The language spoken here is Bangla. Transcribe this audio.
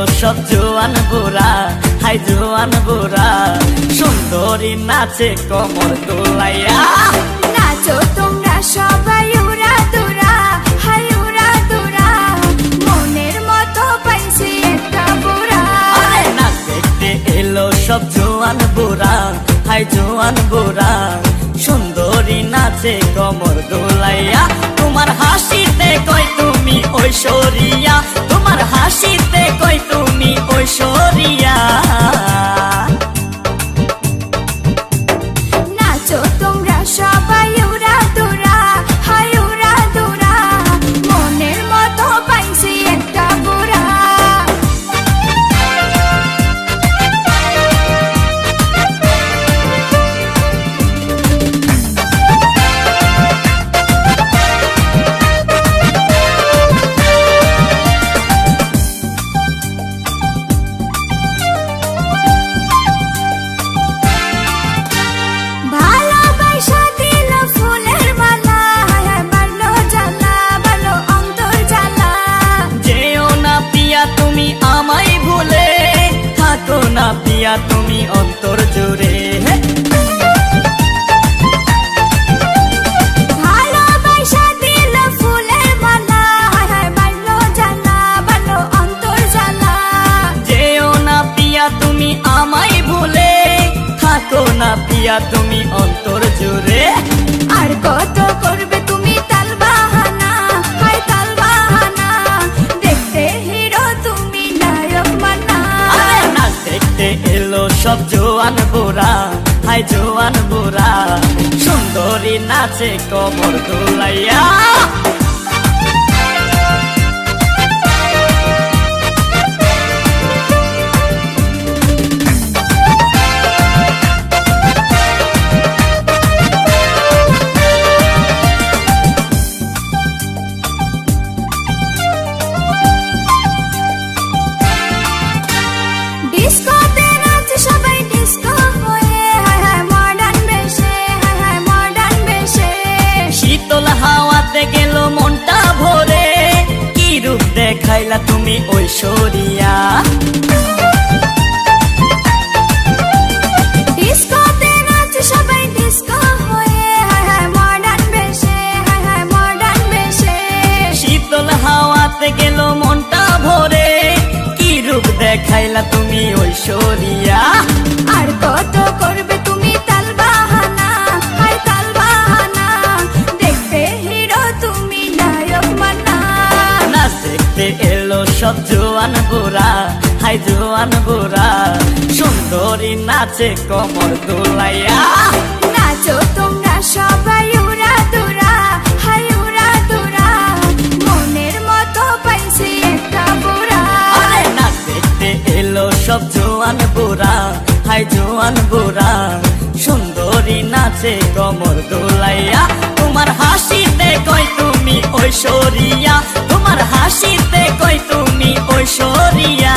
এলো সব জোয়ান বুড়া, হাই জোয়ান বুড়া, সুন্দরী নাচে কোমর দোলাইয়া। নাচো তোমরা সবাই উড়া দুরা, হাই উড়া দুরা, মনের মতো পাইছি একটা বুড়া। নাচ দেখতে এলো সব জোয়ান বুড়া, হাই জোয়ান বুড়া, সুন্দরী নাচে কোমর দোলাইয়া। তোমার হাসিতে কই তুমি ঐশ্বরিয়া, তোমার হাসিতে কই তুমি ঐশ্বরিয়া। নাচো তোমরা সবাই উড়া দুরা, হাই উড়া দুরা, মনের মতো পাইছি একটা বুড়া। পিয়া তুমি অন্তর জুড়ে, ভালোবাসা দিল ফুলের মালা, বাড়লো জ্বালা, বাড়লো অন্তর জ্বালা। যেও না পিয়া তুমি আমায় ভুলে, থাকো না পিয়া তুমি অন্তর জুড়ে। আর কত করবে তুমি তাল বাহানা, হাই তাল বাহানা, দেখতে হিরো তুমি নায়ক মানা। নাচ দেখতে এলো সব জোয়ান বুড়া, হাই জোয়ান বুড়া, সুন্দরী নাচে কোমর দোলাইয়া। ডিস্কোতে নাচে সবাই ডিস্কো হয়ে, হায় হায় মডার্ন বেশে, হায় হায় মডার্ন বেশে। শীতল হাওয়াতে গেল মনটা ভরে, কি রূপ দেখাইলা তুমি ঐশ্বরিয়া। ডিস্কোতে নাচে সবাই ডিস্কো হয়ে, হায় হায় মডার্ন বেশে, হায় হায় মডার্ন বেশে। শীতল হাওয়াতে গেল মনটা ভরে, কি রূপ দেখাইলা তুমি ঐশ্বরিয়া। আর কত করবে তুমি তাল বাহানা, হাই তাল বাহানা, দেখতে হিরো তুমি নায়ক মানা। নাচ দেখতে এলো সব জোয়ান বুড়া, হাই জোয়ান বুড়া, সুন্দরী নাচে কোমর দোলাইয়া। নাচো তোমরা সবাই উড়া দুরা, হাই উড়া দুরা, মনের মতো পাইছি একটা বুড়া। নাচ দেখতে এলো সব জোয়ান বুড়া, হাই জোয়ান বুড়া, সুন্দরী নাচে কোমর দোলাইয়া। তোমার হাসিতে কই তুমি ঐশ্বরিয়া, তোমার হাসিতে কই তুমি ঐশ্বরিয়া।